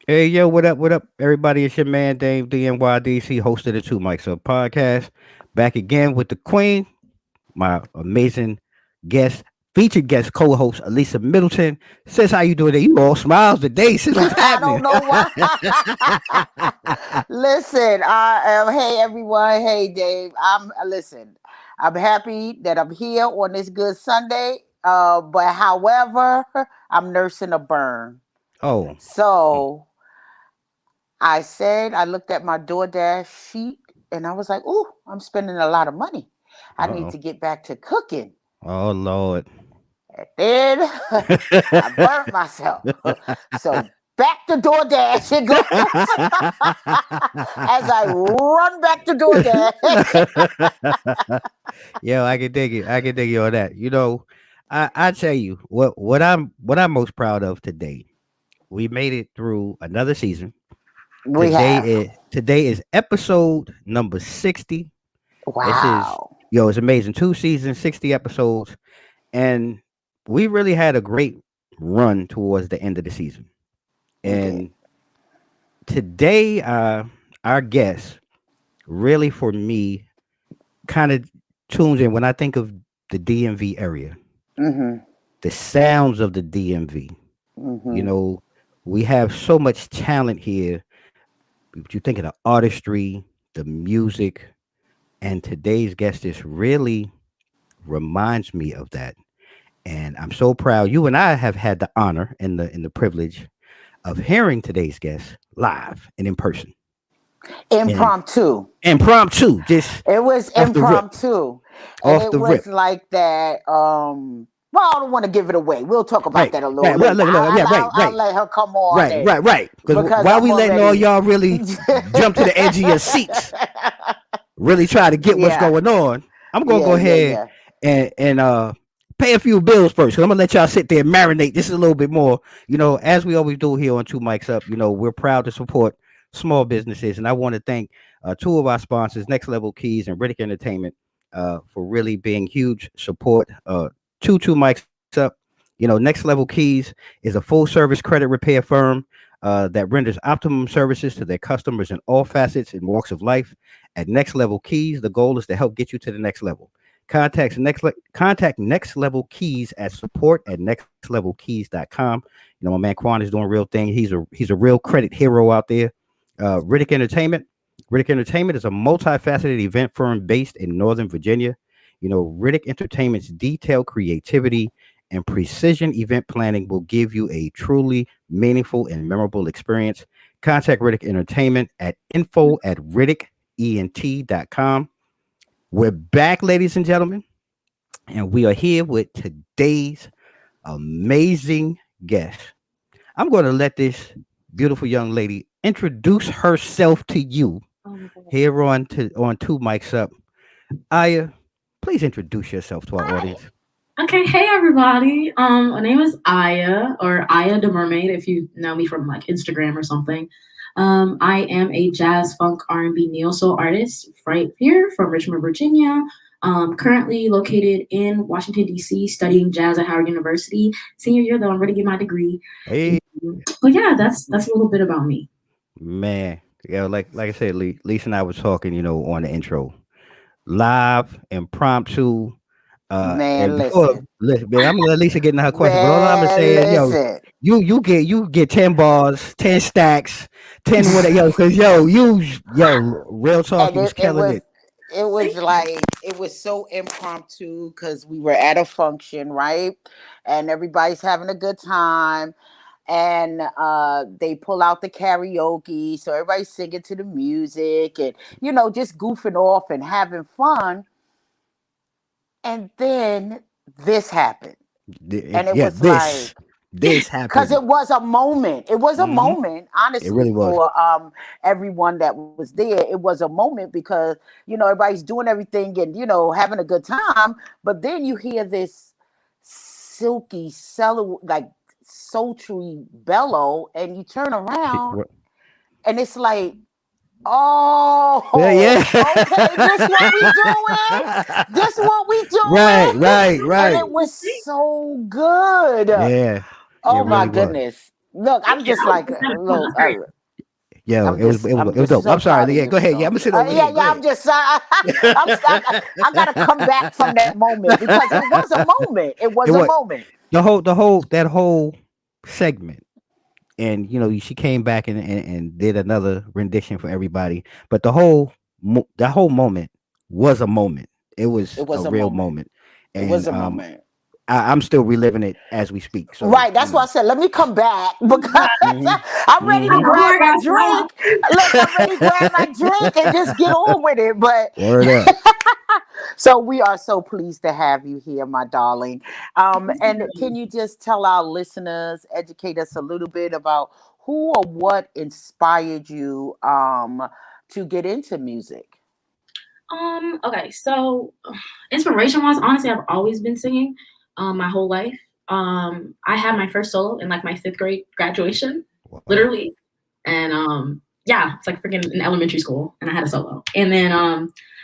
Hey, yo, what up, everybody? It's your man, Dame DNYDC, host of the Two Mics Up podcast. Back again with the Queen, my amazing guest, featured guest co-host, Elisa Middleton. Says, how you doing today? You all smiles today. Sis, what's I happening? don't know why. Listen, I am. Hey, everyone. Hey, Dave. Listen. I'm happy that I'm here on this good Sunday. But however, I'm nursing a burn. Oh, So I looked at my DoorDash sheet, and I was like, "Ooh, I'm spending a lot of money. I need uh-oh. to get back to cooking." Oh, Lord. And then I burnt myself. So back to DoorDash it goes as I run back to DoorDash. Yo, I can dig it. I can dig you on that. I tell you what I'm most proud of today. We made it through another season. We have. Today is episode number 60. This is Wow. it's amazing. 2 seasons, 60 episodes, and we really had a great run towards the end of the season. We did. And today, our guest really for me kind of tunes in when I think of the DMV area, Mm-hmm. the sounds of the DMV. You Mm-hmm. know, we have so much talent here. But you think of the artistry, the music, and today's guest is really reminds me of that. And I'm so proud. You and I have had the honor and the privilege of hearing today's guest live and in person and Impromptu. impromptu, just It was off the rip, impromptu. And off it the rip. was like that. Well, I don't want to give it away. We'll talk about Right, that a little right. Well, later. look, look, yeah, I'll let her come on right, and right, right. Because because while I'm we letting all already y'all really jump to the edge of your seats, really try to get what's yeah, going on, I'm gonna yeah, go yeah, ahead yeah. and pay a few bills first. Cause I'm gonna let y'all sit there and marinate this a little bit more. As we always do here on Two Mics Up. We're proud to support small businesses, and I want to thank two of our sponsors, Next Level Keys and Riddick Entertainment, for really being huge support to Two Mics Up. Next Level Keys is a full service credit repair firm that renders optimum services to their customers in all facets and walks of life. At Next Level Keys, the goal is to help get you to the next level. Contact Next Level Keys at support at nextlevelkeys.com. My man Quan is doing real thing. He's a real credit hero out there. Riddick Entertainment. Riddick Entertainment is a multifaceted event firm based in Northern Virginia. Riddick Entertainment's detailed creativity and precision event planning will give you a truly meaningful and memorable experience. Contact Riddick Entertainment at info@riddickent.com. We're back, ladies and gentlemen, and we are here with today's amazing guest. I'm going to let this beautiful young lady introduce herself to you Oh my God. here on Two Mics Up. Aya, please introduce yourself to our Hi. audience. Okay, hey everybody. My name is Aya or Aya the Mermaid if you know me from like Instagram or something. I am a jazz funk R&B neo soul artist right here from Richmond, Virginia. Currently located in Washington D.C. studying jazz at Howard University. Senior year though, I'm ready to get my degree. Hey, But yeah, that's a little bit about me. man. Like I said, Lisa and I was talking, on the intro. Live, impromptu. And Man, before listen. listen, man, I'm gonna let Lisa get into her question, but all I'm gonna Man, say is, listen. you get 10 bars, 10 stacks, 10 yo, cause real talk, And you was it killing was it. it was like it was so impromptu because we were at a function, right? And everybody's having a good time. And they pull out the karaoke, so everybody's singing to the music and just goofing off and having fun. And then this happened, and it Yeah, was like this because happened. it was a moment. It was a Hmm. moment, It honestly, really was. for everyone that was there. It was a moment because everybody's doing everything and having a good time, but then you hear this silky, like sultry bellow, and you turn around, and it's like, Yeah, oh, okay, this what we doing? yeah. This what we Right, doing? right, And right. it was so good. Yeah, it Oh my really was. goodness. Look, Thank I'm you. just That was like, fun. That's great. Yo, I'm just, it I'm was just dope. so I'm sorry. proud of Yeah, go you, ahead. Yeah, I'm though. gonna sit over Yeah, here. Go yeah. ahead. I'm stuck. I gotta come back from that moment because it was a moment. It It was a was moment. that whole segment, and she came back and did another rendition for everybody. But that whole moment was a moment. It was It a was a real moment. moment, It was and a moment. I'm still reliving it as we speak. So Right. That's why I said, let me come back because hmm I'm ready to hmm Oh grab my my gosh, no. drink. Look, I'm ready to grab my drink and just get on with it. But word up. so we are so pleased to have you here, my darling. And can you just tell our listeners, educate us a little bit about who or what inspired you to get into music? Okay, so inspiration wise, honestly, I've always been singing my whole life. I had my first solo in like my fifth grade graduation, Wow. literally. And yeah, it's like freaking in elementary school, and I had a solo. And then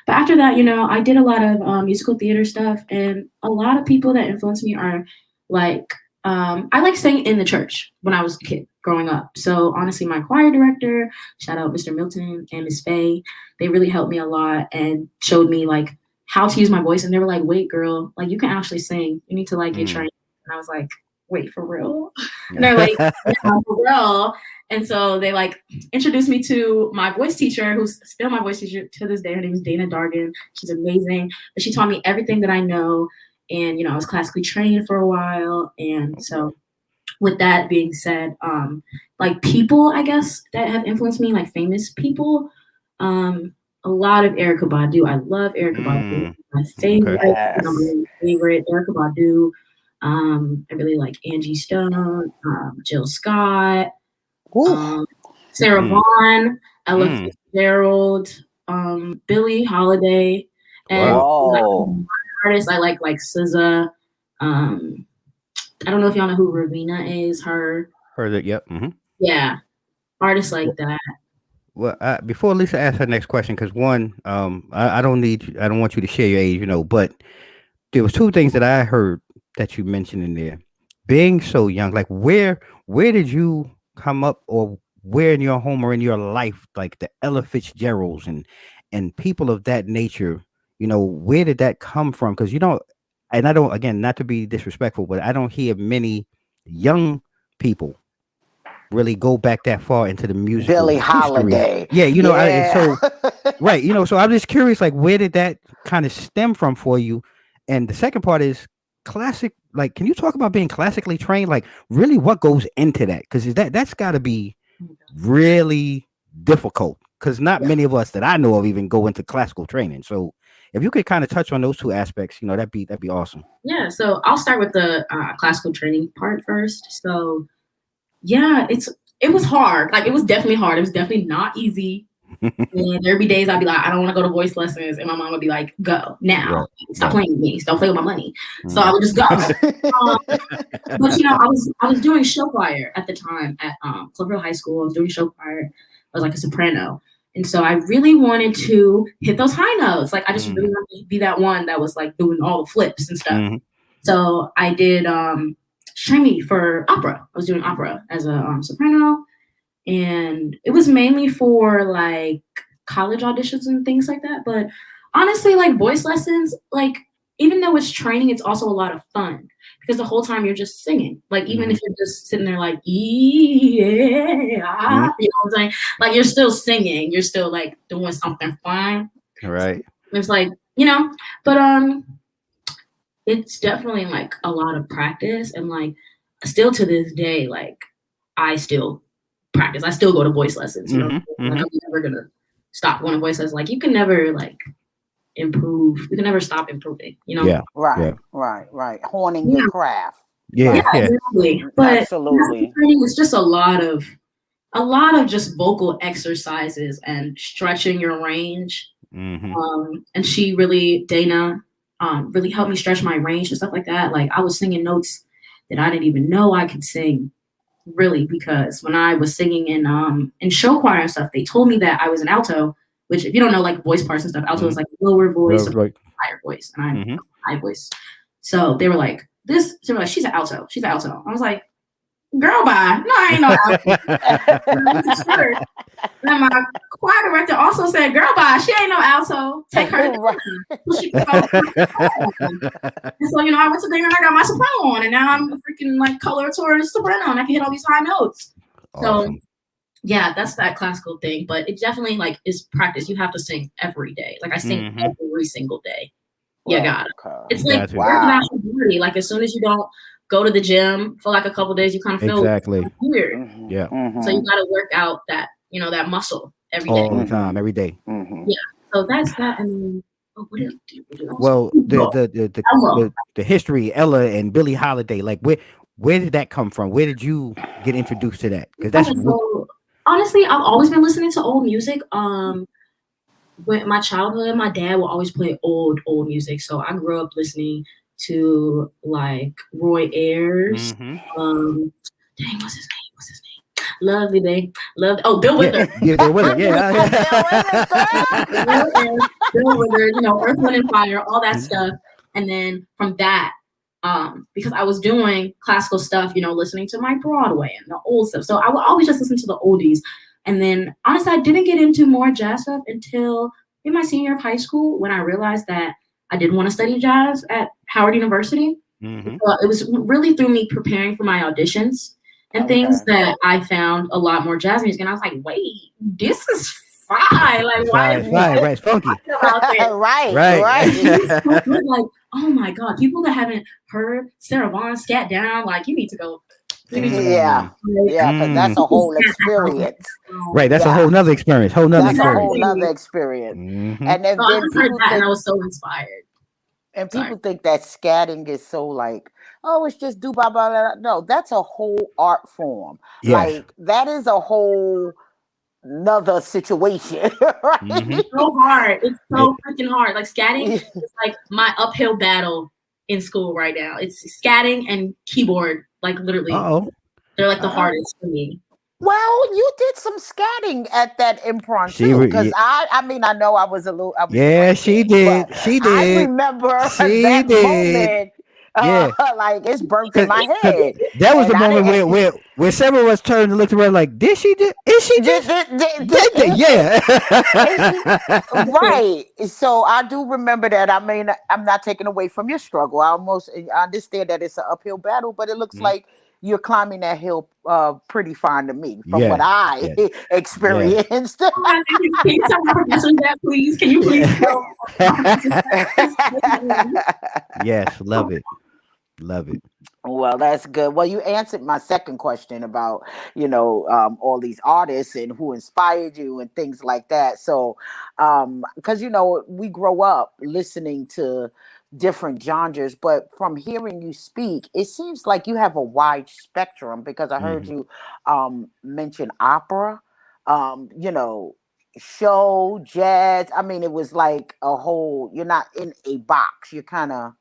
but after that, I did a lot of musical theater stuff, and a lot of people that influenced me are like I like sang in the church when I was a kid growing up. So honestly, my choir director, shout out Mr. Milton and Miss Faye, they really helped me a lot and showed me like how to use my voice. And they were like, "Wait, girl, like you can actually sing. You need to like get Mm. trained." And I was like, "Wait, for real?" And they're like, "Yeah, for real." And so they like introduced me to my voice teacher, who's still my voice teacher to this day. Her name is Dana Dargan. She's amazing. But she taught me everything that I know. And, I was classically trained for a while. And so with that being said, like people, I guess, that have influenced me, like famous people, a lot of Erica Badu. I love Erica Badu. Mm. My Okay. favorite, Yes. favorite, Erica Badu. I really like Angie Stone, Jill Scott, Woo. um, Sarah Mm. Vaughan, Ella Mm. Fitzgerald, Billie Holiday, and Wow. like Whoa. artists I like SZA. Um, I don't know if y'all know who Ravina is. Her, Heard it. Yep. Hmm. yeah, artists like that. Well, before Lisa asks her next question, because one, I don't want you to share your age, but there was two things that I heard that you mentioned in there. Being so young, like where did you come up, or where in your home or in your life, like the Ella Fitzgeralds and people of that nature, where did that come from? Because and I don't, again, not to be disrespectful, but I don't hear many young people really go back that far into the musical Billie history. Holiday. Yeah, Yeah. right, so I'm just curious, like, where did that kind of stem from for you? And the second part is classic. Like, can you talk about being classically trained? Like, really, what goes into that? Because that's got to be really difficult. Because not many of us that I know of even go into classical training. So, if you could kind of touch on those two aspects, that'd be awesome. Yeah, so I'll start with the classical training part first. So yeah, it was hard. Like it was definitely hard. It was definitely not easy. And there'd be days I'd be like, I don't want to go to voice lessons, and my mom would be like, "Go now, Right, stop right. playing with me, don't play with my money." So I Mm. would just go. But I was doing show choir at the time at Clover Hill High School. I was doing show choir. I was like a soprano, and so I really wanted to hit those high notes. Like I just really Mhm, wanted to be that one that was like doing all the flips and stuff. mhm, So I did training for opera. I was doing opera as a soprano, and it was mainly for like college auditions and things like that. But honestly, like voice lessons, like even though it's training, it's also a lot of fun because the whole time you're just singing. Like even mhm, if you're just sitting there like yeah, you know mhm. what I'm saying? Like you're still singing, you're still like doing something fun. So Right. it's like but it's definitely like a lot of practice and like still to this day, like I still practice. I still go to voice lessons, Mhm, like mhm. I'm never gonna stop going to voice lessons. Like you can never like improve. You can never stop improving. Yeah, Right, yeah, right, right. Honing your Yeah, craft. yeah, yeah, Right. yeah. exactly. But classical Absolutely. training is just a lot of just vocal exercises and stretching your range. Mhm, And she really, Dana, really helped me stretch my range and stuff like that. Like I was singing notes that I didn't even know I could sing, really, because when I was singing in show choir and stuff, they told me that I was an alto, which if you don't know like voice parts and stuff, alto is mhm. like lower voice, Right, right. higher voice, and I'm Mhm. high voice. So they were like, she's an alto. She's an alto. I was like, girl, bye. No, I ain't no alto. Sure. And my choir director also said, girl, bye. She ain't no alto. Take her to Right. dinner. So she can go. And so, I went to dinner and I got my soprano on, and now I'm a freaking like coloratura soprano, and I can hit all these high notes. Awesome. So, yeah, that's that classical thing, but it definitely like is practice. You have to sing every day. Like I sing every single day. You got it. It's like working out your body. Like as soon as you don't go to the gym for like a couple of days, you kind of feel weird. Yeah. So you got to work out that that muscle every day. All the time, every day. Yeah. So that's that. And what else? Well, the history, Ella and Billie Holiday, like where did that come from? Where did you get introduced to that? Because that's honestly, I've always been listening to old music. With my childhood, my dad would always play old music. So I grew up listening to like Roy Ayers. Dang, what's his name? Lovely Day. Bill Withers. Yeah, Bill Withers. Yeah. Bill Withers, Earth, Wind and Fire, all that stuff. And then from that, because I was doing classical stuff, listening to my Broadway and the old stuff. So I would always just listen to the oldies. And then honestly, I didn't get into more jazz stuff until in my senior year of high school when I realized that I didn't want to study jazz at Howard University. It was really through me preparing for my auditions and things that I found a lot more jazz music. And I was like, wait, this is fine. Like, why? Right, it's funky. Right. Like, oh my God, people that haven't heard Sarah Vaughan scat down, like, you need to go. Yeah, because that's a whole experience. Right, that's a whole nother experience. That's a whole nother experience. And then people and I was so inspired. And people think that scatting is so like, oh, it's just do blah blah blah. No, that's a whole art form. Yes. Like that is a whole another situation. Right? It's so hard. It's so freaking hard. Like scatting is like my uphill battle in school right now. It's scatting and keyboard. Like literally, they're like the hardest for me. Well, you did some scatting at that improv too, because I mean, I know I was a little. She did. She did. I remember that moment. Like it's burnt in my head. That was the moment where several of us turned and looked around like, did she do? Is she just? Yeah. Right. So I do remember that. I mean, I'm not taking away from your struggle. I understand that it's an uphill battle, but it looks like you're climbing that hill pretty fine to me from what I experienced. Can you tell my professors that, please? Can you please Yes, love it. Love it. Well, that's good. Well, you answered my second question about, all these artists and who inspired you and things like that. So, because, we grow up listening to different genres, but from hearing you speak, it seems like you have a wide spectrum because I heard you mention opera, show, jazz. I mean, it was like a whole, you're not in a box. You're kind of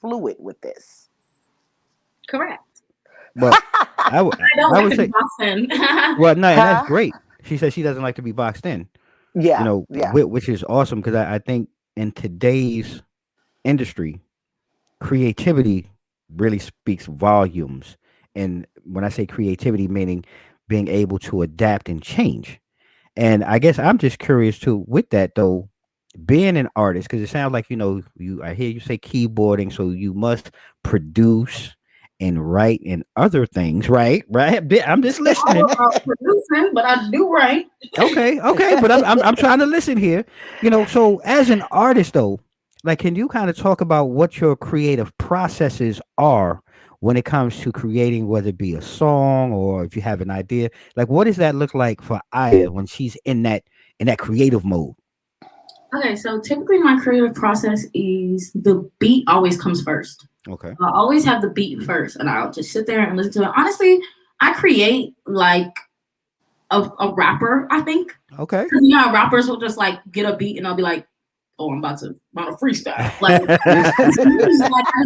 fluid with this. Correct. Well, I don't like to be boxed in. Well, no, and that's great. She said she doesn't like to be boxed in. Yeah. Which is awesome because I think in today's industry, creativity really speaks volumes. And when I say creativity, meaning being able to adapt and change. And I guess I'm just curious too with that though, being an artist, because it sounds like I hear you say keyboarding, so you must produce and write and other things, right? I'm just listening. Producing, but I do write. Okay, but I'm trying to listen here. So as an artist though, like, can you kind of talk about what your creative processes are when it comes to creating, whether it be a song or if you have an idea? Like, what does that look like for Aya when she's in that creative mode? Okay, so typically my creative process is the beat always comes first. Okay. I always have the beat first, and I'll just sit there and listen to it. Honestly, I create like a rapper, I think. Okay. How rappers will just like get a beat, and I'll be like, "Oh, I'm about to freestyle." Like, I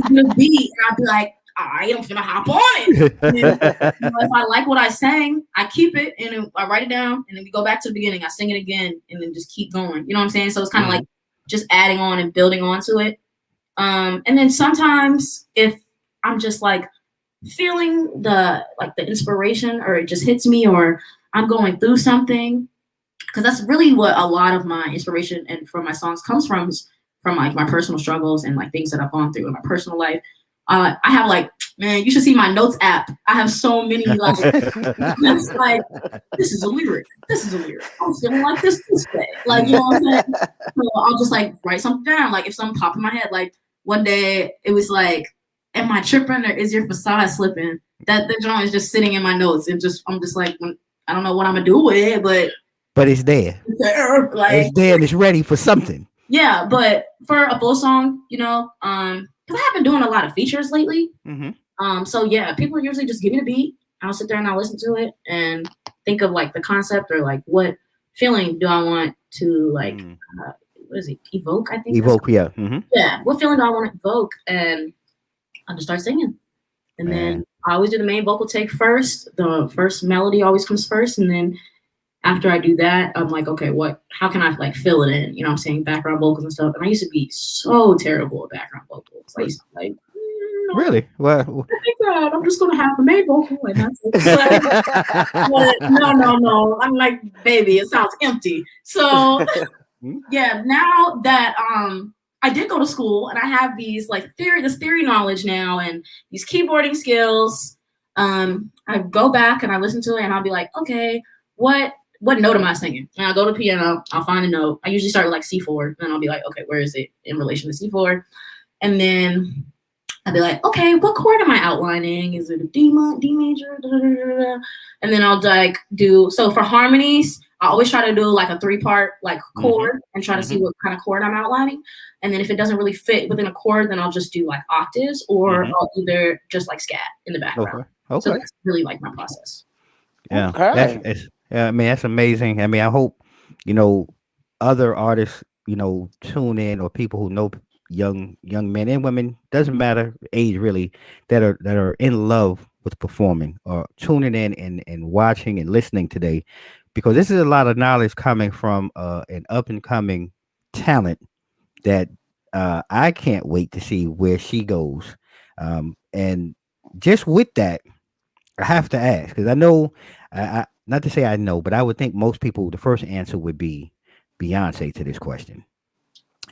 get a beat, and I'll be like, "I am gonna hop on it." And then, if I like what I sang, I keep it and I write it down, and then we go back to the beginning. I sing it again, and then just keep going. You know what I'm saying? So it's kind of like just adding on and building onto it. And then sometimes if I'm just like feeling the inspiration, or it just hits me, or I'm going through something, because that's really what a lot of my inspiration and from my songs comes from, is from like my personal struggles and like things that I've gone through in my personal life. I have like, man, you should see my notes app. I have so many like, it's like, this is a lyric. This is a lyric. I'm feeling like this way. Like, you know what I'm saying? So I'll just like write something down. Like if something pop in my head, like one day it was like, am I tripping or is your facade slipping? That the joint is just sitting in my notes. And just I'm just like, I don't know what I'm gonna do with it, but it's there. it's there. Like, It's there and it's ready for something. yeah, but for a full song, you know, because I have been doing a lot of features lately. So yeah, people usually just give me the beat. I'll sit there and I'll listen to it and think of like the concept, or like what feeling do I want to like, what is it, evoke? I think Evoke, yeah. yeah. What feeling do I want to evoke? And I'll just start singing. And then I always do the main vocal take first. The first melody always comes first, and then after I do that, I'm like, okay, how can I like fill it in? You know what I'm saying? Background vocals and stuff. And I used to be so terrible at background vocals. I used to like, really? Well, I think I'm just gonna have the main vocal and that's it. But no. I'm like, baby, it sounds empty. So yeah, now that I did go to school and I have these like this theory knowledge now and these keyboarding skills, I go back and I listen to it and I'll be like, okay, what note am I singing? And I'll go to piano, I'll find a note. I usually start with like C4, and then I'll be like, okay, where is it in relation to C4? And then I'll be like, okay, what chord am I outlining? Is it a D major? Da, da, da, da, da. And then I'll like so for harmonies, I always try to do like a 3-part like chord and try to see what kind of chord I'm outlining. And then if it doesn't really fit within a chord, then I'll just do like octaves, or I'll either just like scat in the background. Okay. So that's really like my process. Yeah. Okay. I mean, that's amazing. I mean, I hope, other artists, tune in, or people who know young men and women, doesn't matter age really, that are in love with performing, or tuning in and watching and listening today, because this is a lot of knowledge coming from an up and coming talent that I can't wait to see where she goes. And just with that, I have to ask, because I know, not to say I know, but I would think most people, the first answer would be Beyonce to this question.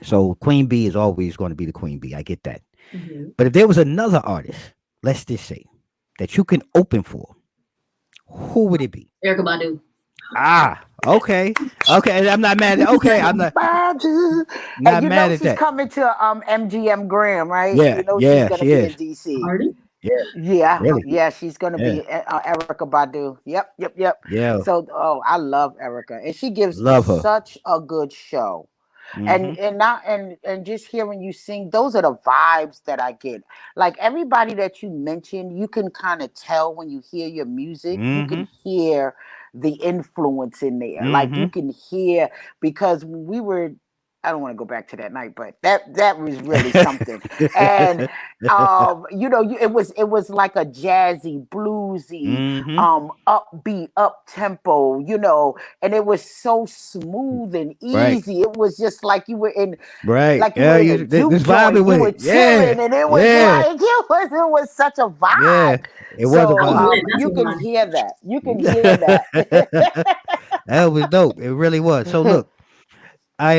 So Queen B is always going to be the Queen B. I get that. But if there was another artist, let's just say, that you can open for, who would it be? Erykah Badu. Okay. I'm not mad at. Okay, I'm not. Badu. Not and mad at she's that. coming to MGM Graham, right? Yeah, she's gonna she be is. in DC. Party? Yeah, really? Yeah, she's gonna be Erykah Badu. Yep. Yeah, So, I love Erykah, and she gives love her. such a good show. And just hearing you sing, those are the vibes that I get. Like everybody that you mentioned, you can kind of tell when you hear your music. You can hear the influence in there. Like you can hear, because we were, I don't want to go back to that night, but that was really something. And it was like a jazzy, bluesy, upbeat, up tempo, and it was so smooth and easy. It was just like you were in, like you were in a juke joint. You were chilling, and it was like it was such a vibe. Yeah, it was a vibe. You can hear that. You can hear that. That was dope. It really was. So look.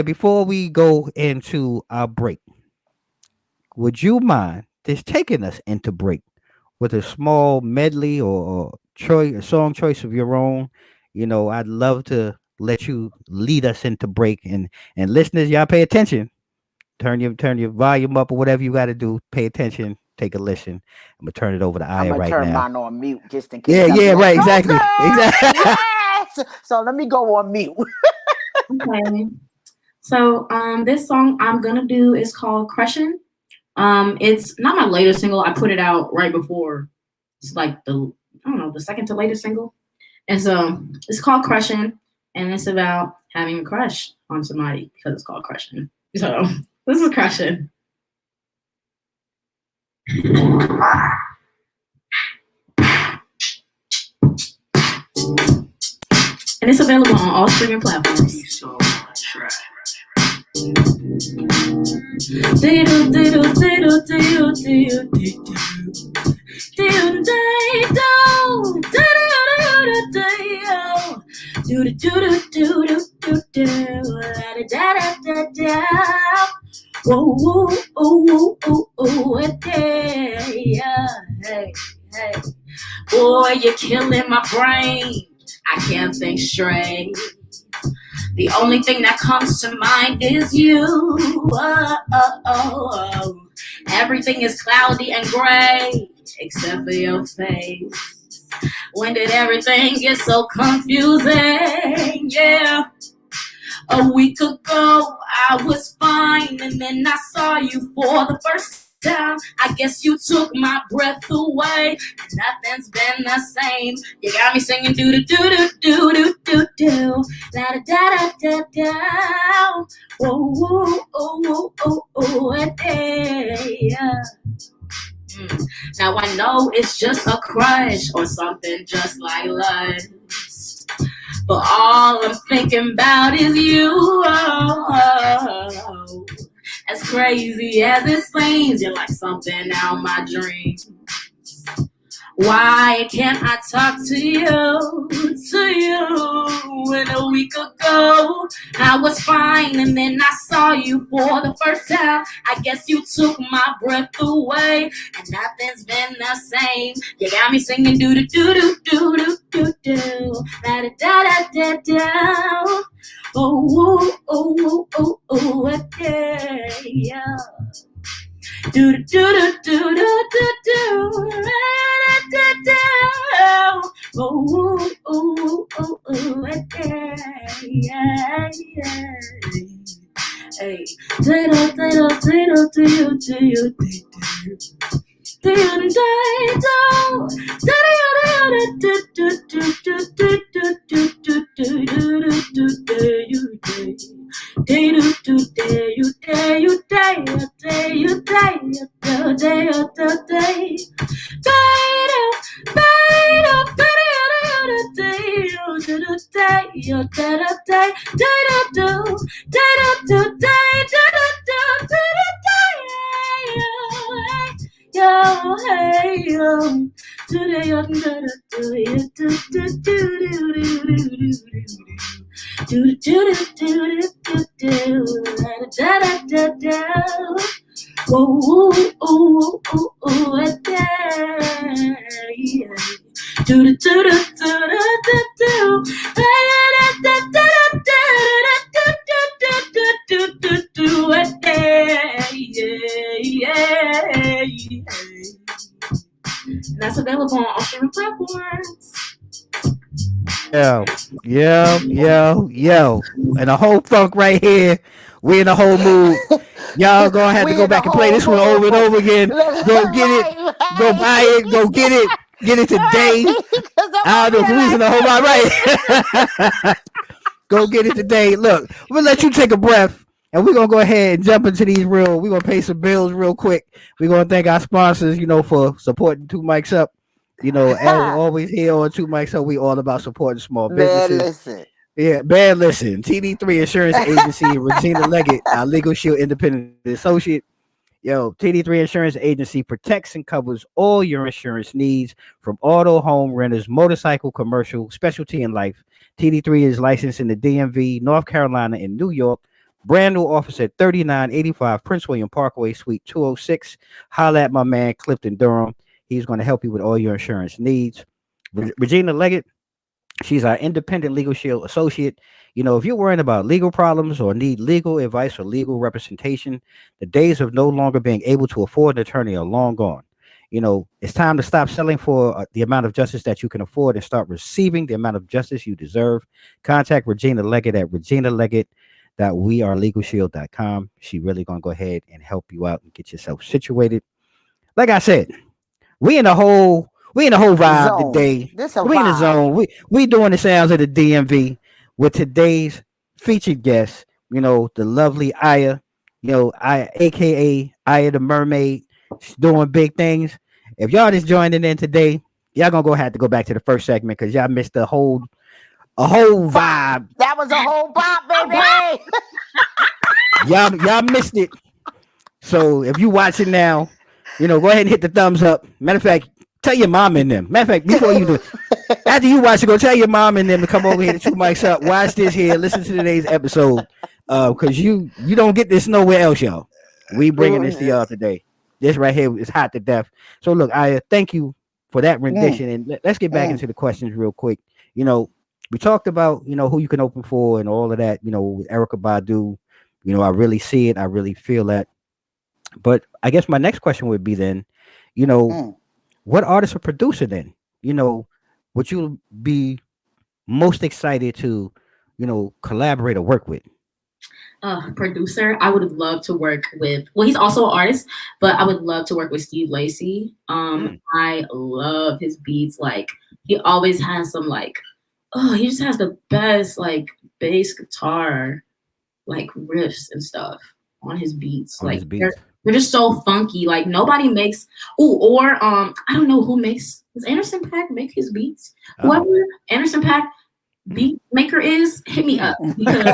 Before we go into our break, would you mind just taking us into break with a small medley or a song choice of your own? I'd love to let you lead us into break, and listeners, y'all pay attention. Turn your volume up or whatever you got to do. Pay attention. Take a listen. I'm gonna turn it over to Aya right now. I'm gonna turn mine on mute just in case. Yeah, right, exactly. Yes. So let me go on mute. Okay. So this song I'm gonna do is called Crushin'. It's not my latest single. I put it out right before. It's like the second to latest single. And so it's called Crushin', and it's about having a crush on somebody because it's called Crushin'. So this is Crushin'. And it's available on all streaming platforms. Do do do do do do do do do do da da da da. Whoa whoa oh oh oh oh yeah. Hey hey. Boy, you're killing my brain. I can't think straight. The only thing that comes to mind is you. Oh. Everything is cloudy and gray except for your face. When did everything get so confusing? Yeah. A week ago, I was fine, and then I saw you for the first time. I guess you took my breath away, and nothing's been the same. You got me singing do do do do do do do do, la da da da da da. Oh oh oh oh oh yeah. Now I know it's just a crush or something just like lust. But all I'm thinking about is you. Oh. As crazy as it seems, you're like something out my dreams. Why can't I talk to you, When a week ago I was fine, and then I saw you for the first time. I guess you took my breath away, and nothing's been the same. You got me singing do do do do do do do do, da da da da da. Oh oh oh oh yeah. Do do do do do do do. Oh oh oh oh yeah. Hey, do do do do do do. Yo, hey, yo, today you're gonna do it, do do do do do do do do do do da da da da. Whoa, oh, oh, oh, oh, yeah. Do do do do do do do. And that's available on all streaming platforms. Yo, yo. And a whole funk right here. We in the whole mood. Y'all gonna have to We go in the back and play whole this one over and mood. over again. Go get it. Right, Go buy right. it. Go get it. Get it Right. today. Because I'm I over don't know if here we was in like, the whole lot right. Go get it today. Look, we'll let you take a breath. And we're gonna go ahead and jump into these real. We're gonna pay some bills real quick. We're gonna thank our sponsors, for supporting Two Mics Up. As always here on Two Mics Up, we all about supporting small man, businesses. listen. Yeah, bad listen. TD3 Insurance Agency, Regina Leggett, our Legal Shield Independent Associate. Yo, TD3 Insurance Agency protects and covers all your insurance needs from auto, home, renters, motorcycle, commercial, specialty, and life. TD3 is licensed in the DMV, North Carolina, and New York. Brand new office at 3985 Prince William Parkway, Suite 206. Holla at my man, Clifton Durham. He's going to help you with all your insurance needs. Regina Leggett, she's our independent legal shield associate. If you're worrying about legal problems or need legal advice or legal representation, the days of no longer being able to afford an attorney are long gone. It's time to stop selling for the amount of justice that you can afford and start receiving the amount of justice you deserve. Contact Regina Leggett at reginaleggett.wearelegalshield.com. She really going to go ahead and help you out and get yourself situated. Like I said, we in the whole vibe Zone. today. This a We in the vibe. zone. We doing the sounds of the DMV with today's featured guest. The lovely Aya. AKA Aya the Mermaid. She's doing big things. If y'all just joining in today, y'all gonna have to go back to the first segment because y'all missed a whole Bop. vibe. That was a whole bop, baby. Y'all missed it. So if you watching now, go ahead and hit the thumbs up. Matter of fact, Tell your mom and them. Matter of fact, before you do it, after you watch it, go tell your mom and them to come over here to Two Mics Up. Watch this here. Listen to today's episode. Because you don't get this nowhere else, y'all. We bringing this to y'all today. This right here is hot to death. So look, I thank you for that Mm, rendition, and let's get back mm, into the questions real quick. You know, we talked about who you can open for and all of that. With Erica Badu. I really see it. I really feel that. But I guess my next question would be then, you know, mm. what artist or producer then, would you be most excited to, collaborate or work with? Producer, I would love to work with. Well, he's also an artist, but I would love to work with Steve Lacy. Mm, I love his beats. Like he always has some like, oh, he just has the best like bass guitar like riffs and stuff on his beats. on Like his beats. they're just so funky. Like nobody makes. Oh, or I don't know who makes. Does Anderson Paak make his beats? Whoever Oh. Anderson Paak Mm. beat maker is, hit me up because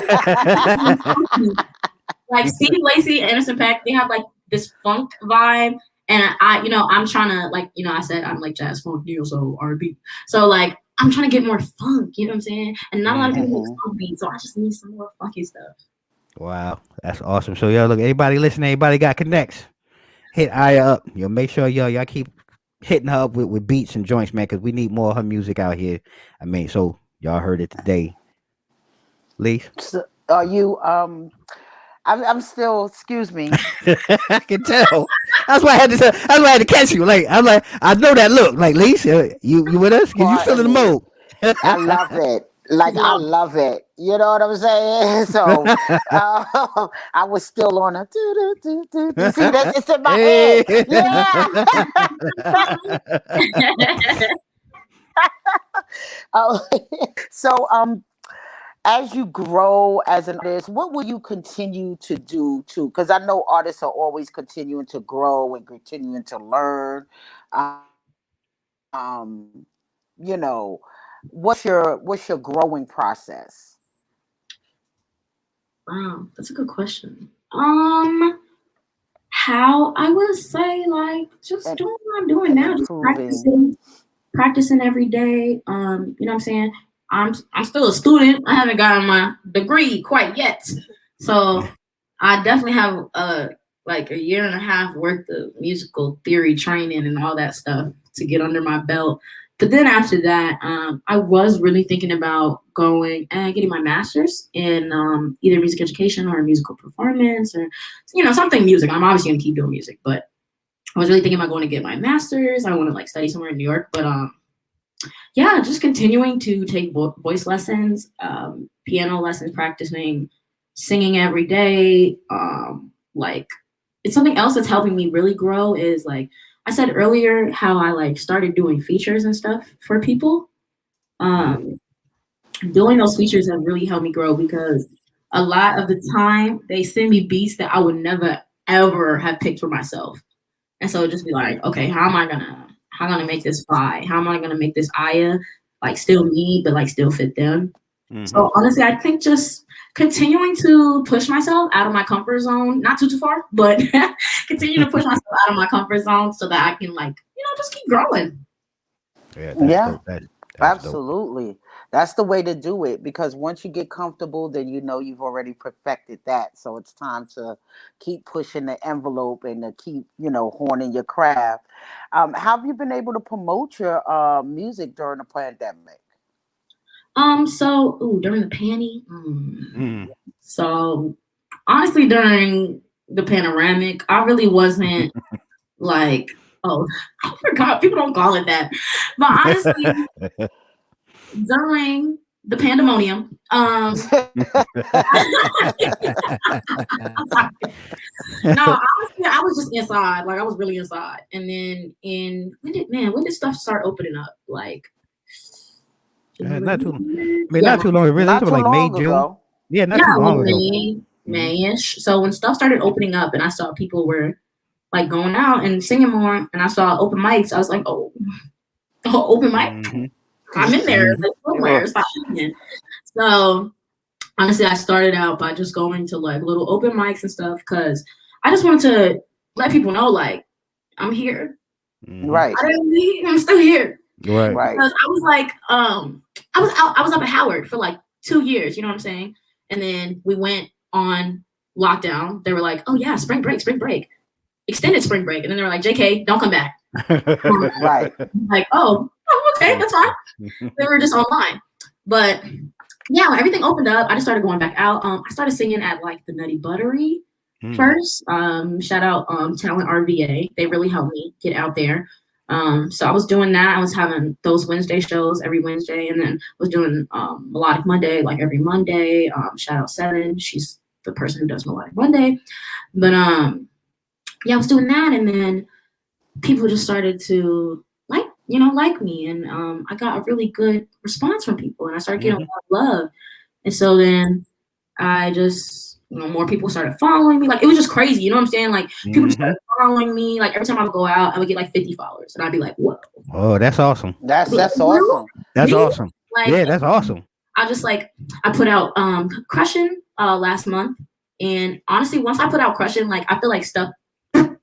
Mm. like Steve Lacy, Anderson Paak, they have like this funk vibe. And I'm trying to like, I said I'm like jazz funk, neo soul, R&B. So like I'm trying to get more funk, you know what I'm saying? And not a lot of people Mhm. make Mhm. funk beats, so I just need some more funky stuff. Wow, that's awesome. So yo, look, anybody listening, anybody got connects, hit Aya up. Make sure y'all keep hitting her up with beats and joints, man, because we need more of her music out here. I mean, so y'all heard it today. Lee. So, are you? I'm still. Excuse me. I can tell. That's why I had to. That's why I had to catch you. Like I'm like I know that look. Like Lisa, you with us? Cause you still in the Pardon me. mode. I love it. Like I Love love it. You know what I'm saying? So I was still on a do do do do. See, that's it's in my head. Hey. Yeah. it. Oh, so as you grow as an artist, what will you continue to do too? Because I know artists are always continuing to grow and continuing to learn. What's your growing process Wow, that's a good question. How I would say like just and doing what I'm doing and now, just improving? practicing every day. You know what I'm saying? I'm still a student. I haven't gotten my degree quite yet. So I definitely have like a year and a half worth of musical theory training and all that stuff to get under my belt. But then after that, I was really thinking about going and getting my master's in either music education or musical performance or something music. I'm obviously gonna keep doing music, but I was really thinking about going to get my master's. I want to like study somewhere in New York, but yeah, just continuing to take voice lessons, piano lessons, practicing singing every day. Like it's something else that's helping me really grow is like I said earlier how I like started doing features and stuff for people. Mhm. Um, Doing those features have really helped me grow because a lot of the time they send me beats that I would never ever have picked for myself. And so just be like, okay, how am I gonna make this fly? How am I gonna make this Aya like still me, but like still fit them? Mhm. So honestly, I think just continuing to push myself out of my comfort zone, not too far, but continue to push myself out of my comfort zone so that I can like, just keep growing. Yeah, that's Yeah, dope. That's dope. absolutely. That's the way to do it because once you get comfortable, then you know you've already perfected that. So it's time to keep pushing the envelope and to keep, honing your craft. Have you been able to promote your music during the pandemic? So during the panty, Mm. so honestly during the panoramic, I really wasn't like, oh, I forgot people don't call it that. But honestly, during the pandemonium, no, honestly, I was just inside. Like I was really inside. And then when did stuff start opening up? Like Not January? too. I mean, Yeah, not too long. Really, Not talking too like May, long June. ago. Yeah, not yeah, too well long ago. Mhm. May-ish. So when stuff started opening up and I saw people were like going out and singing more and I saw open mics, I was like, oh, open mic. Mhm. I'm in there Mhm. like somewhere. Stop singing. So honestly, I started out by just going to like little open mics and stuff because I just wanted to let people know like I'm here. Mm-hmm. Right. I didn't leave. I'm still here Right. Right. because I was like, I was up at Howard for like 2 years. You know what I'm saying? And then we went on lockdown. They were like, oh yeah, spring break, extended spring break, and then they were like, JK, don't come back. Right. Like, oh, okay, that's fine. They were just online, but yeah, when everything opened up, I just started going back out. I started singing at like the Nutty Buttery first. Shout out Talent RVA. They really helped me get out there. So I was doing that. I was having those Wednesday shows every Wednesday, and then was doing Melodic Monday like every Monday. Shout out Seven. She's the person who does Melodic Monday. But yeah, I was doing that, and then people just started to like me, and I got a really good response from people, and I started getting a lot of love. And so then I just, more people started following me. Like, it was just crazy. You know what I'm saying? Like, people just started following me. Like, every time I would go out, I would get like 50 followers. And I'd be like, whoa. Oh, that's awesome. That's Like, awesome. That's really? awesome. Like, Yeah, that's awesome. I just like, I put out Crushing last month. And honestly, once I put out Crushing, like, I feel like stuff,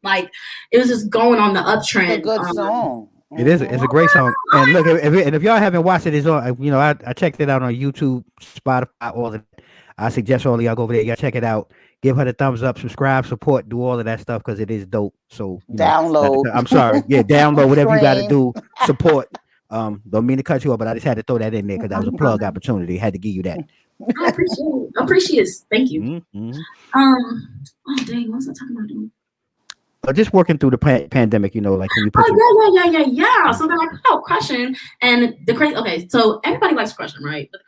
like, it was just going on the uptrend. It's a good song. It is. It's a great song. And look, if y'all haven't watched it, it's on. I checked it out on YouTube, Spotify, all of it. I suggest all of y'all go over there. Y'all check it out. Give her the thumbs up, subscribe, support, do all of that stuff because it is dope. So Download. I'm sorry. Yeah, download whatever you got to Stream. do. Support. Don't mean to cut you off, but I just had to throw that in there because that was a plug opportunity. Had to give you that. I appreciate it. I appreciate it. Thank you. Mm-hmm. Oh dang, what was I talking about doing? Just working through the pandemic, like when you put. Yeah. So then I put out Crushing, and the crazy. Okay, so everybody likes Crushing, right? But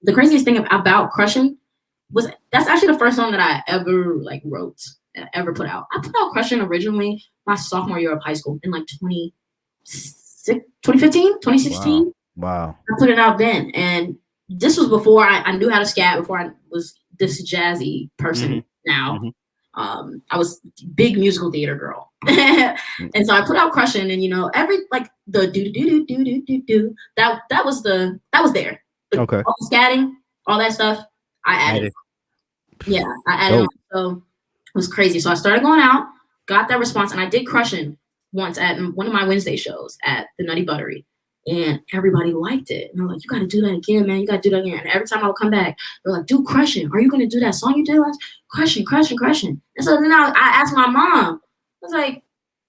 the craziest thing about Crushing was that's actually the first song that I ever like wrote, ever put out. I put out Crushing originally my sophomore year of high school in like 2015, 2016. Wow. I put it out then, and this was before I knew how to scat, before I was this jazzy person now. I was big musical theater girl. And so I put out Crushing, and every like the do that was there. Okay. All the scatting, all that stuff, I added. Yeah, I added on. So it was crazy. So I started going out, got that response, and I did Crushing once at one of my Wednesday shows at the Nutty Buttery. And everybody liked it. And they're like, you got to do that again, man. You got to do that again. And every time I would come back, they're like, dude, Crushing. Are you going to do that song you did last? Crushing. And so then I asked my mom, I was like,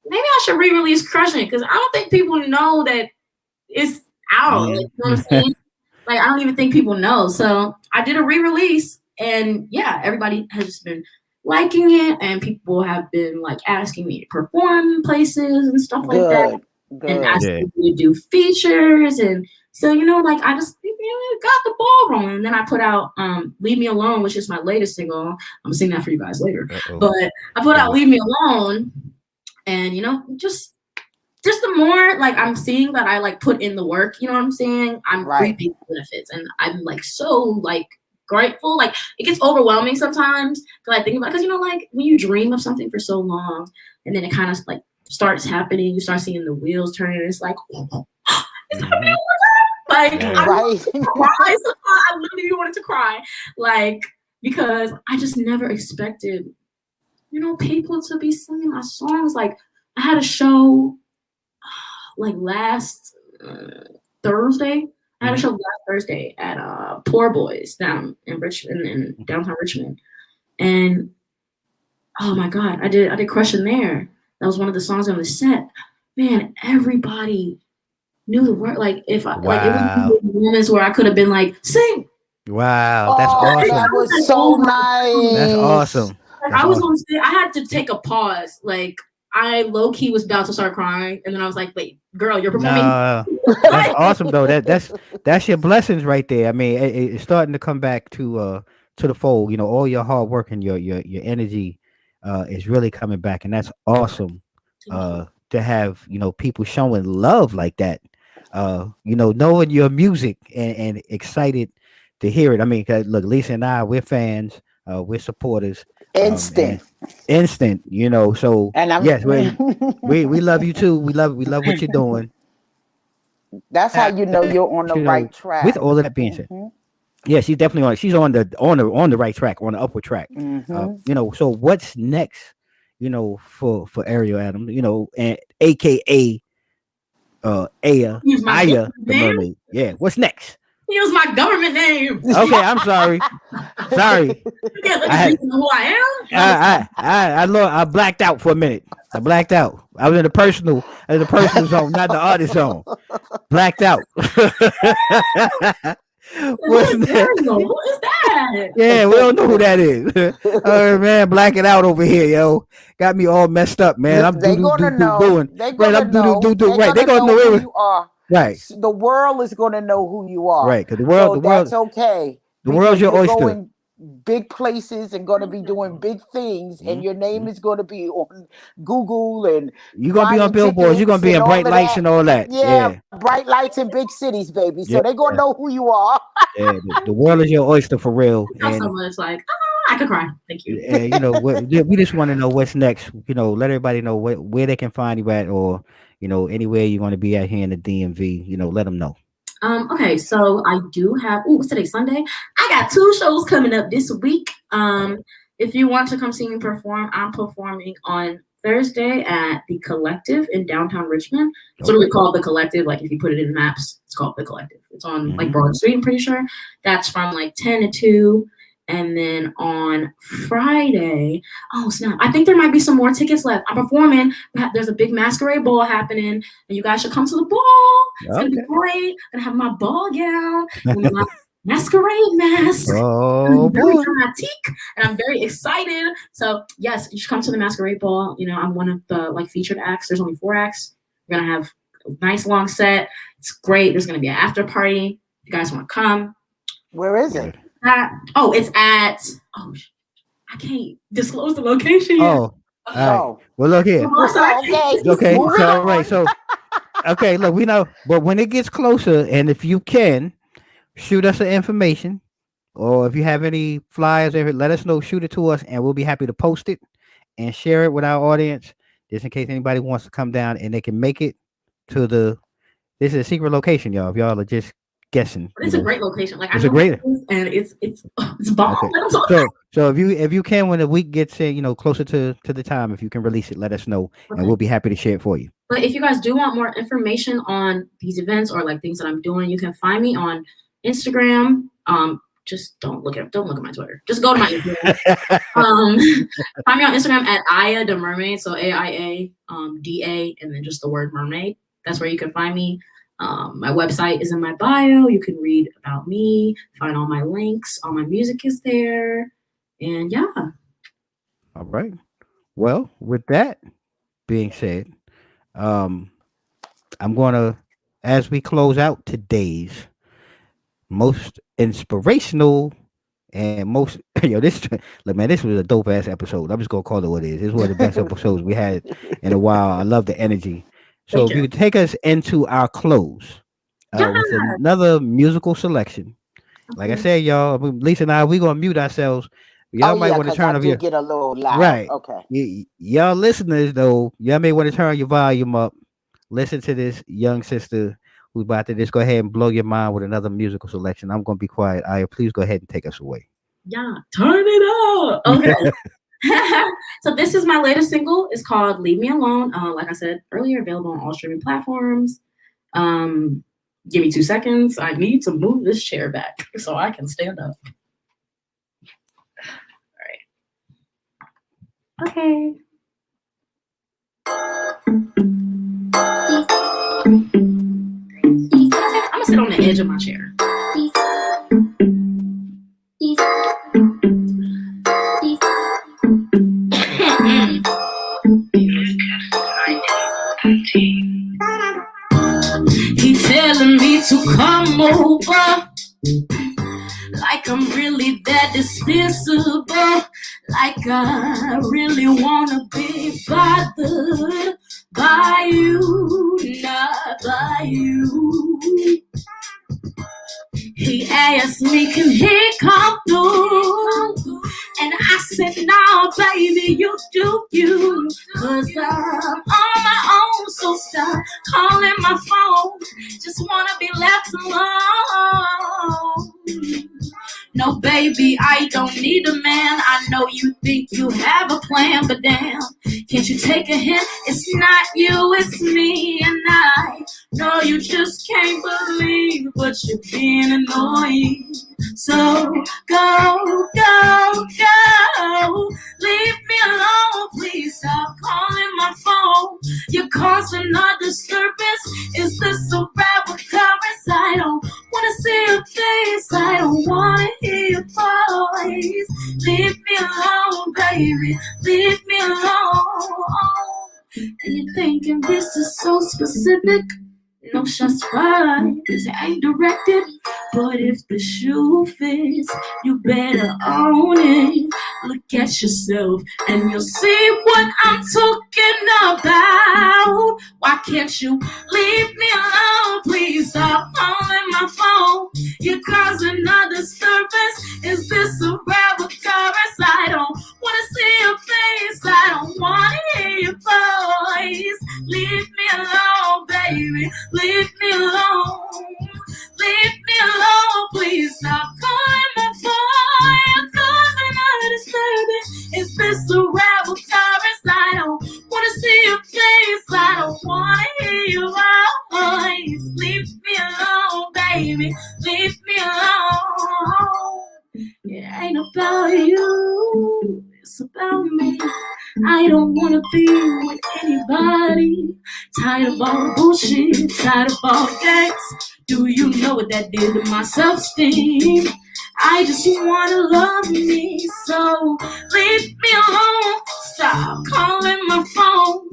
maybe I should re-release Crushing because I don't think people know that it's out. Like, you know what I'm saying? Like, I don't even think people know. So I did a re-release. And yeah, everybody has just been liking it. And people have been like asking me to perform places and stuff like that. And asking me to do features, and so like I just got the ball rolling. And then I put out "Leave Me Alone," which is my latest single. I'm gonna sing that for you guys later. But I put out "Leave Me Alone," and just the more like I'm seeing that I like put in the work. You know what I'm saying? I'm reaping benefits, and I'm like so like grateful. Like it gets overwhelming sometimes because I think about because like when you dream of something for so long, and then it kind of like starts happening, you start seeing the wheels turning, and it's like, it's happening. Like, I literally wanted to cry, like, because I just never expected, people to be singing my songs. Like, I had a show, like, last Thursday. I had a show last Thursday at Poor Boys down in Richmond, in downtown Richmond, and oh my God, I did Crushing there. That was one of the songs on the set. Man, everybody knew the word. Like if I like it was moments where I could have been like, sing. Wow, that's awesome. That was so nice. That's awesome. Like I was on stage, I had to take a pause. Like I low key was about to start crying, and then I was like, "Wait, girl, you're performing." That's awesome though. That's your blessings right there. I mean, it's starting to come back to the fold. All your hard work and your energy is really coming back, and that's awesome. To have people showing love like that. Knowing your music and excited to hear it. I mean, 'cause look, Lisa and I, we're fans. We're supporters. Instant. So and yes, we love you too. We love what you're doing. That's how you know you're on the right track. With all of that being said, yeah, she's definitely she's on the right track, on the upward track. So what's next? for Ariel Adams, and AKA Use my Aya government the name. mermaid. Yeah. What's next? Use my government name. Okay, I'm sorry. Sorry. Yeah, I let you had know who I am. No, I blacked out for a minute. I blacked out. I was in the personal zone, not the artist zone. Blacked out. who What's is that? Ariel? Who is that? Yeah, we don't know who that is. Oh man, blacking out over here, yo. Got me all messed up, man. I'm do They do do gonna do know. doing They right. gonna I'm do do know. do do They right. They gonna gonna know know who it. you are. Right, The world is gonna know who you are. right. Because So the that's world, okay the world's because your you're oyster. going big places and gonna be doing big things, and your name Mm-hmm. is gonna be on Google and You're gonna be on buying billboards. You're gonna tickets be and in all bright of lights that. and all that. Yeah, Yeah, bright lights in big cities, baby. So yeah, they gonna know who you are. yeah. The world is your oyster for real. Not so much like, I could cry. Thank you. And we just want to know what's next. Let everybody know where they can find you at, or anywhere you're going to be at here in the DMV. Let them know. Okay, so I do have. Oh, what's today? Sunday. I got two shows coming up this week. If you want to come see me perform, I'm performing on Thursday at the Collective in downtown Richmond. It's Okay. literally called the Collective. Like if you put it in maps, it's called the Collective. It's on like Hmm. Broad Street. I'm pretty sure. That's from like 10 to 2. And then on Friday, oh snap! I think there might be some more tickets left. I'm performing. There's a big masquerade ball happening, and you guys should come to the ball. It's gonna be Okay. great. I'm gonna have my ball gown and my masquerade mask. Oh I'm very boy. dramatic and I'm very excited. So yes, you should come to the masquerade ball. I'm one of the like featured acts. There's only 4 acts. We're gonna have a nice long set. It's great. There's gonna be an after party. If you guys want to come. Where is it? Good. It's at I can't disclose the location yet. Oh, all right. Oh, Well, look here. okay. Okay. Moving So all right. on. So okay. Look, we know, but when it gets closer, and if you can shoot us the information, or if you have any flyers, let us know. Shoot it to us, and we'll be happy to post it and share it with our audience, just in case anybody wants to come down and they can make it to the. This is a secret location, y'all. If y'all are just guessing, But it's a great location. Like I it's a know what great. it is, and it's bomb. Okay. Like, I'm so excited. So if you can, when the week gets in, closer to the time, if you can release it, let us know, and Okay. we'll be happy to share it for you. But if you guys do want more information on these events or like things that I'm doing, you can find me on Instagram. Just don't look at my Twitter. Just go to my Instagram. Find me on Instagram at aiadamermaid. So AIA DA and then just the word mermaid. That's where you can find me. My website is in my bio. You can read about me, find all my links. All my music is there. And yeah. All right. Well, with that being said, I'm gonna, as we close out today's most inspirational and most look, man, this was a dope ass episode. I'm just gonna call it what it is. It's one of the best episodes we had in a while. I love the energy. So Thank if you. you could take us into our close Yeah. with another musical selection. Like I Okay. said, y'all, Lisa and I, we gonna mute ourselves. Oh Y'all might yeah, want to because I turn off did your get a little loud. right. Okay. Y'all listeners though, y'all may want to turn your volume up. Listen to this young sister who's about to just go ahead and blow your mind with another musical selection. I'm gonna be quiet. Aya, please go ahead and take us away. Yeah. Turn it up. Okay. So this is my latest single. It's called "Leave Me Alone." Like I said earlier, available on all streaming platforms. Give me 2 seconds. I need to move this chair back so I can stand up. All right. Okay. I'm gonna sit on the edge of my chair. He's telling me to come over, like I'm really that dispensable, like I really wanna be bothered by you, not by you. He asked me, can he come through? And I said, no, baby, you do you. Cause I'm on my own, so stop calling my phone. Just wanna be left alone. No, baby, I don't need a man. I know you think you have a plan, but damn, Can't you take a hint? It's not you, it's me, and I know you just can't believe what you're being annoying. So go, go, go. Leave me alone, please stop calling my phone. You're causing a disturbance. Is this a rap occurrence? I don't wanna see your face. I don't wanna hear your voice. Leave me alone, baby. Leave me alone. And you're thinking this is so specific. No shots fired, cause it ain't directed. But if the shoe fits, you better own it. Look at yourself and you'll see what I'm talking about. Why can't you leave me alone? Please stop calling my phone. You're causing a disturbance. Is this a rare occurrence? I don't wanna see your face. I don't wanna hear your voice. Leave me alone, baby. Leave me alone. Leave me alone. Please stop calling my phone. You're causing a disturbance. Is this a rare occurrence? I don't wanna see your face. I don't wanna hear your voice. Leave me alone, baby. Leave me alone. It ain't about you. It's about me. I don't wanna be with anybody. Tired of all the bullshit, tired of all the games. Do you know what that did to my self-esteem? I just wanna love me, so leave me alone. Stop calling my phone,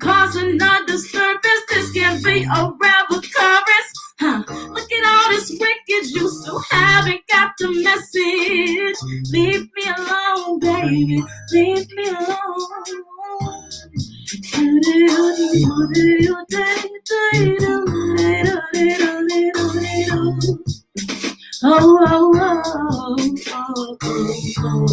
causing a disturbance. This can't be a rare occurrence. Huh. Look at all this wreckage, you still haven't got the message. Leave me alone, baby. Leave me alone. Oh, oh, oh, oh, oh, oh,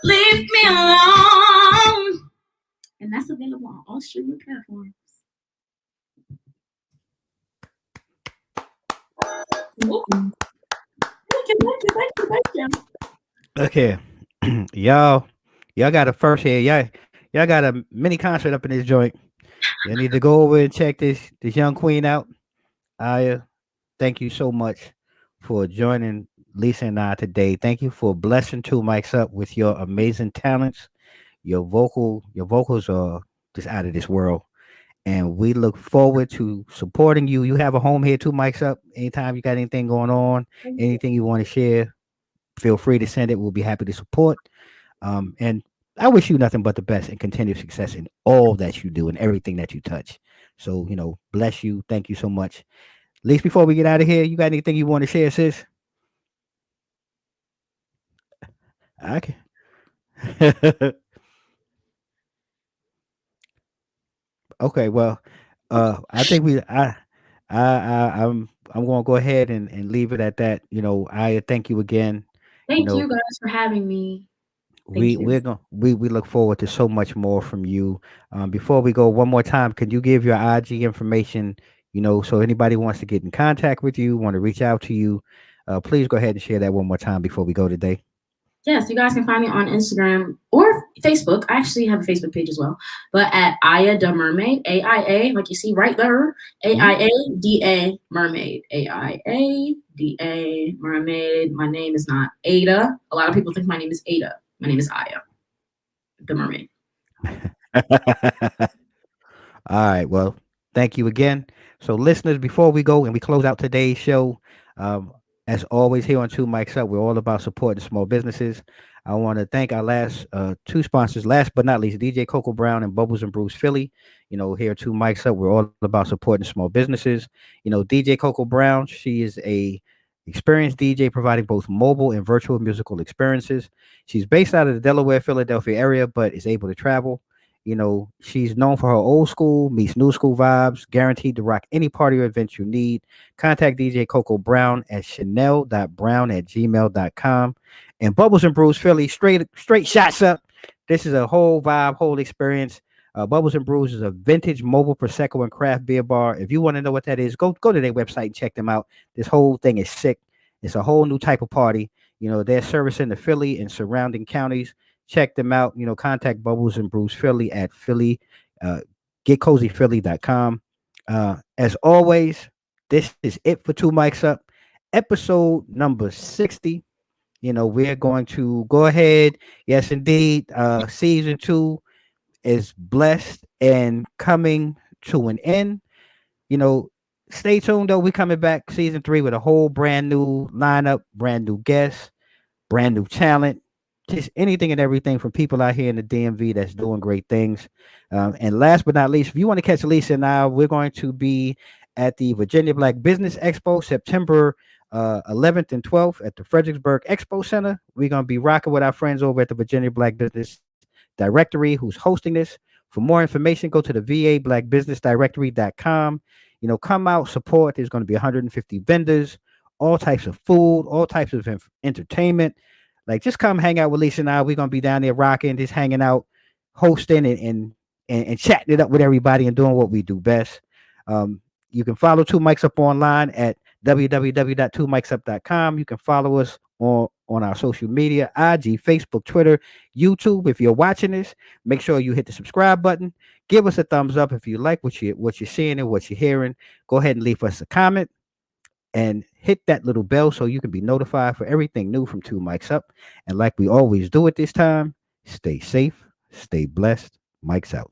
leave me alone. And that's available on all streaming platforms. Thank you. Okay, y'all got a first here. Y'all got a mini concert up in this joint. You need to go over and check this young queen out. Aya, thank you so much for joining Lisa and I today. Thank you for blessing Two Mics Up with your amazing talents. Your vocals are just out of this world. And we look forward to supporting you. You have a home here, Two Mics Up. Anytime you got anything going on, anything you want to share, feel free to send it. We'll be happy to support. And I wish you nothing but the best and continued success in all that you do and everything that you touch. So, bless you. Thank you so much. At least before we get out of here, you got anything you want to share, sis? Okay. Okay. Well, I think I'm going to go ahead and leave it at that. I thank you again. You Thank know, you guys for having me. we Thank you. we're going we look forward to so much more from you. Before we go, one more time, could you give your IG information? So anybody wants to get in contact with you, want to reach out to you, please go ahead and share that one more time before we go today. Yes, you guys can find me on Instagram or Facebook. I actually have a Facebook page as well, but at Aya the Mermaid, AIA, like you see right there, Mhm. AIADA Mermaid, AIADA Mermaid. My name is not Ada. A lot of people think my name is Ada. My name is Aya the Mermaid. All right. Well, thank you again. So, listeners, before we go and we close out today's show, um, as always, here on Two Mics Up, we're all about supporting small businesses. I want to thank our last two sponsors, last but not least, DJ Coco Brown and Bubbles and Bruce Philly. Here at Two Mics Up, we're all about supporting small businesses. DJ Coco Brown, she is a experienced DJ providing both mobile and virtual musical experiences. She's based out of the Delaware, Philadelphia area, but is able to travel. She's known for her old school meets new school vibes, guaranteed to rock any party or event you need. Contact DJ Coco Brown at chanel.brown@gmail.com. And Bubbles and Brews Philly, straight shots up. This is a whole vibe, whole experience. Bubbles and Brews is a vintage mobile prosecco and craft beer bar. If you want to know what that is, go to their website and check them out. This whole thing is sick. It's a whole new type of party. They're servicing the Philly and surrounding counties. Check them out. Contact Bubbles and Brews Philly at Philly, uh, getcozyphilly.com. As always, this is it for Two Mics Up, episode number 60. We're going to go ahead. Yes, indeed. Season 2 is blessed and coming to an end. You know, Stay tuned though. We're coming back season 3 with a whole brand new lineup, brand new guests, brand new talent, just anything and everything from people out here in the DMV that's doing great things. And last but not least, if you want to catch Lisa and I, we're going to be at the Virginia Black Business Expo September 11th and 12th at the Fredericksburg Expo Center. We're going to be rocking with our friends over at the Virginia Black Business Directory who's hosting this. For more information, go to the vablackbusinessdirectory.com. Come out, support. There's going to be 150 vendors, all types of food, all types of entertainment. Like, just come hang out with Lisa and I. We're gonna be down there rocking, just hanging out, hosting and chatting it up with everybody and doing what we do best. You can follow Two Mics Up online at www.twomicsup.com. You can follow us on our social media, IG, Facebook, Twitter, YouTube. If you're watching this, make sure you hit the subscribe button. Give us a thumbs up if you like what you're seeing and what you're hearing. Go ahead and leave us a comment and hit that little bell so you can be notified for everything new from Two Mics Up. And like we always do at this time, stay safe, stay blessed. Mics out.